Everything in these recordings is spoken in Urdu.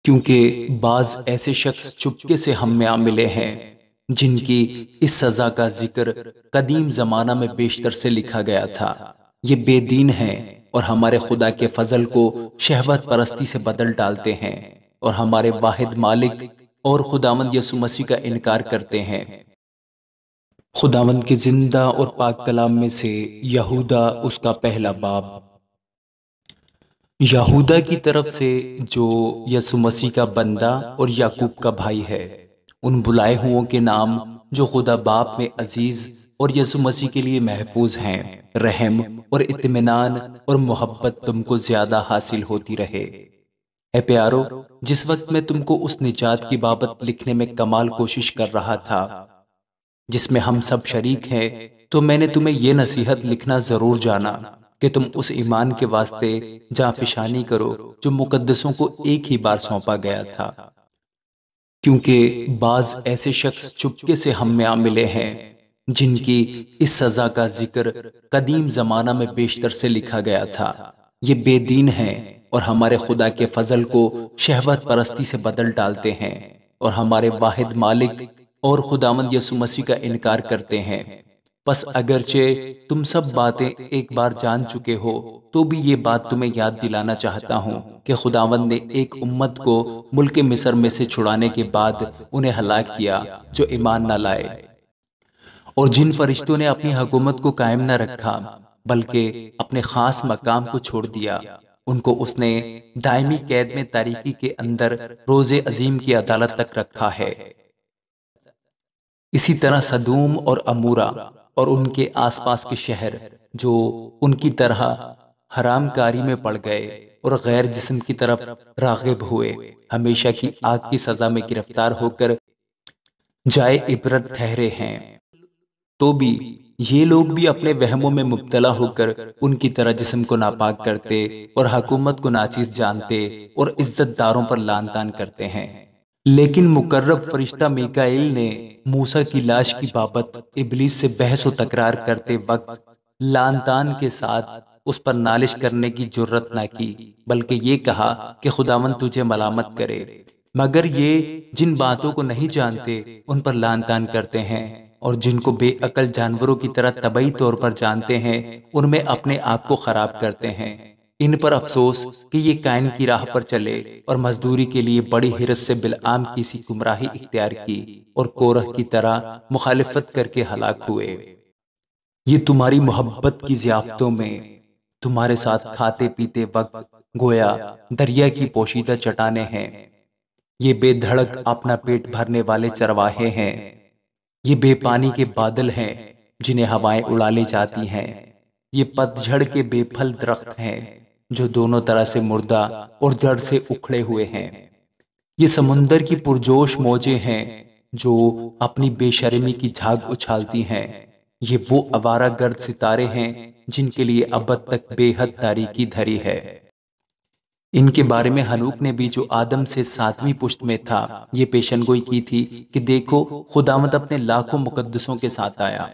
کیونکہ بعض ایسے شخص چپکے سے ہم میں ملے ہیں جن کی اس سزا کا ذکر قدیم زمانہ میں بیشتر سے لکھا گیا تھا۔ یہ بے دین ہیں اور ہمارے خدا کے فضل کو شہوت پرستی سے بدل ڈالتے ہیں اور ہمارے واحد مالک اور خداوند یسوع مسیح کا انکار کرتے ہیں۔ خداوند کے زندہ اور پاک کلام میں سے یہودا اس کا پہلا باب۔ یہودا کی طرف سے جو یسوع مسیح کا بندہ اور یعقوب کا بھائی ہے، ان بلائے ہوں کے نام جو خدا باپ میں عزیز اور یسوع مسیح کے لیے محفوظ ہیں، رحم اور اطمینان اور محبت تم کو زیادہ حاصل ہوتی رہے۔ اے پیارو، جس وقت میں تم کو اس نجات کی بابت لکھنے میں کمال کوشش کر رہا تھا جس میں ہم سب شریک ہیں، تو میں نے تمہیں یہ نصیحت لکھنا ضرور جانا کہ تم اس ایمان کے واسطے جانفشانی کرو جو مقدسوں کو ایک ہی بار سونپا گیا تھا۔ کیونکہ بعض ایسے شخص چپکے سے ہم میں ملے ہیں جن کی اس سزا کا ذکر قدیم زمانہ میں بیشتر سے لکھا گیا تھا۔ یہ بے دین ہیں اور ہمارے خدا کے فضل کو شہوت پرستی سے بدل ڈالتے ہیں اور ہمارے واحد مالک اور خداوند یسوع مسیح کا انکار کرتے ہیں۔ پس اگرچہ تم سب باتیں ایک بار جان چکے ہو تو بھی یہ بات تمہیں یاد دلانا چاہتا ہوں کہ خداوند نے ایک امت کو ملک مصر میں سے چھڑانے کے بعد انہیں ہلاک کیا جو ایمان نہ لائے، اور جن فرشتوں نے اپنی حکومت کو قائم نہ رکھا بلکہ اپنے خاص مقام کو چھوڑ دیا، ان کو اس نے دائمی قید میں تاریکی کے اندر روز عظیم کی عدالت تک رکھا ہے۔ اسی طرح سدوم اور عمورہ اور ان کے آس پاس کے شہر جو ان کی طرح حرام کاری میں پڑ گئے اور غیر جسم کی طرف راغب ہوئے، ہمیشہ کی آگ کی سزا میں گرفتار ہو کر جائے عبرت ٹھہرے ہیں۔ تو بھی یہ لوگ بھی اپنے وہموں میں مبتلا ہو کر ان کی طرح جسم کو ناپاک کرتے اور حکومت کو ناچیز جانتے اور عزت داروں پر لعن طعن کرتے ہیں۔ لیکن مقرب فرشتہ میکائیل نے موسیٰ کی لاش کی بابت ابلیس سے بحث و تکرار کرتے وقت لعن طعن کے ساتھ اس پر نالش کرنے کی جرت نہ کی، بلکہ یہ کہا کہ خداوند تجھے ملامت کرے، مگر یہ جن باتوں کو نہیں جانتے ان پر لعن طعن کرتے ہیں، اور جن کو بے عقل جانوروں کی طرح طبعی طور پر جانتے ہیں ان میں اپنے آپ کو خراب کرتے ہیں۔ ان پر افسوس کہ یہ قائن کی راہ پر چلے اور مزدوری کے لیے بڑی حرص سے بلعام کی سی گمراہی اختیار کی اور کورہ کی طرح مخالفت کر کے ہلاک ہوئے۔ یہ تمہاری محبت کی ضیافتوں میں تمہارے ساتھ کھاتے پیتے وقت گویا دریا کی پوشیدہ چٹانیں ہیں۔ یہ بے دھڑک اپنا پیٹ بھرنے والے چرواہے ہیں۔ یہ بے پانی کے بادل ہیں جنہیں ہوائیں اڑا لے جاتی ہیں۔ یہ پتجھڑ کے بے پھل درخت ہیں جو دونوں طرح سے مردہ اور جڑ سے اکھڑے ہوئے ہیں۔ یہ سمندر کی پرجوش موجیں ہیں جو اپنی بے شرمی کی جھاگ اچھالتی ہیں۔ یہ وہ آوارہ گرد ستارے ہیں جن کے لیے ابد تک بے حد تاریکی دھری ہے۔ ان کے بارے میں ہنوک نے بھی جو آدم سے 7ویں پشت میں تھا یہ پیشن گوئی کی تھی کہ دیکھو خداوند اپنے لاکھوں مقدسوں کے ساتھ آیا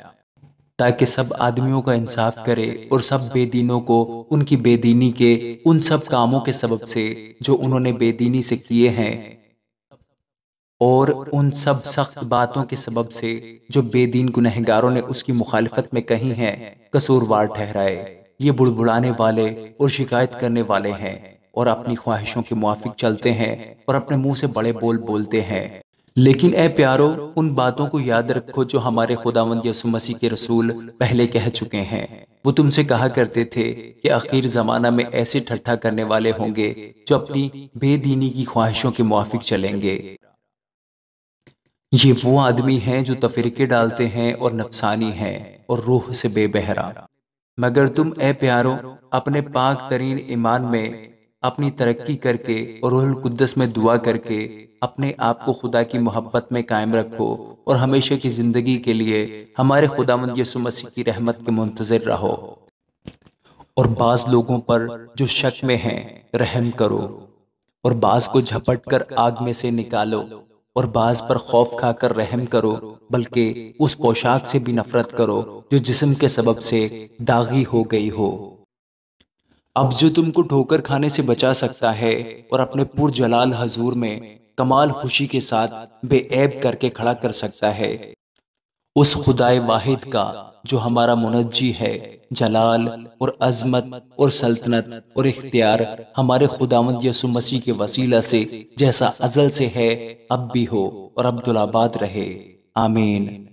تاکہ سب آدمیوں کا انصاف کرے اور سب بے دینوں کو ان کی بے دینی کے ان سب کاموں کے سبب سے جو انہوں نے بے دینی سے کیے ہیں اور ان سب سخت باتوں کے سبب سے جو بے دین گنہگاروں نے اس کی مخالفت میں کہی ہیں قصوروار ٹھہرائے۔ یہ بڑبڑانے والے اور شکایت کرنے والے ہیں اور اپنی خواہشوں کے موافق چلتے ہیں اور اپنے منہ سے بڑے بول بولتے ہیں۔ لیکن اے پیارو، ان باتوں کو یاد رکھو جو ہمارے خداوند یسوع مسیح کے رسول پہلے کہہ چکے ہیں۔ وہ تم سے کہا کرتے تھے کہ آخر زمانہ میں ایسے ٹھٹھا کرنے والے ہوں گے جو اپنی بے دینی کی خواہشوں کے موافق چلیں گے۔ یہ وہ آدمی ہیں جو تفرقے ڈالتے ہیں اور نفسانی ہیں اور روح سے بے بہرا۔ مگر تم اے پیارو اپنے پاک ترین ایمان میں اپنی ترقی کر کے اور روح القدس میں دعا کر کے اپنے آپ کو خدا کی محبت میں قائم رکھو اور ہمیشہ کی زندگی کے لیے ہمارے خداوند یسوع مسیح کی رحمت کے منتظر رہو۔ اور بعض لوگوں پر جو شک میں ہیں رحم کرو، اور بعض کو جھپٹ کر آگ میں سے نکالو، اور بعض پر خوف کھا کر رحم کرو، بلکہ اس پوشاک سے بھی نفرت کرو جو جسم کے سبب سے داغی ہو گئی ہو۔ اب جو تم کو ٹھوکر کھانے سے بچا سکتا ہے اور اپنے پرجلال حضور میں کمال خوشی کے ساتھ بے عیب کر کے کھڑا کر سکتا ہے، اس خدائے واحد کا جو ہمارا منجی ہے، جلال اور عظمت اور سلطنت اور اختیار ہمارے خداوند یسوع مسیح کے وسیلہ سے جیسا ازل سے ہے اب بھی ہو اور عبدالآباد رہے، آمین۔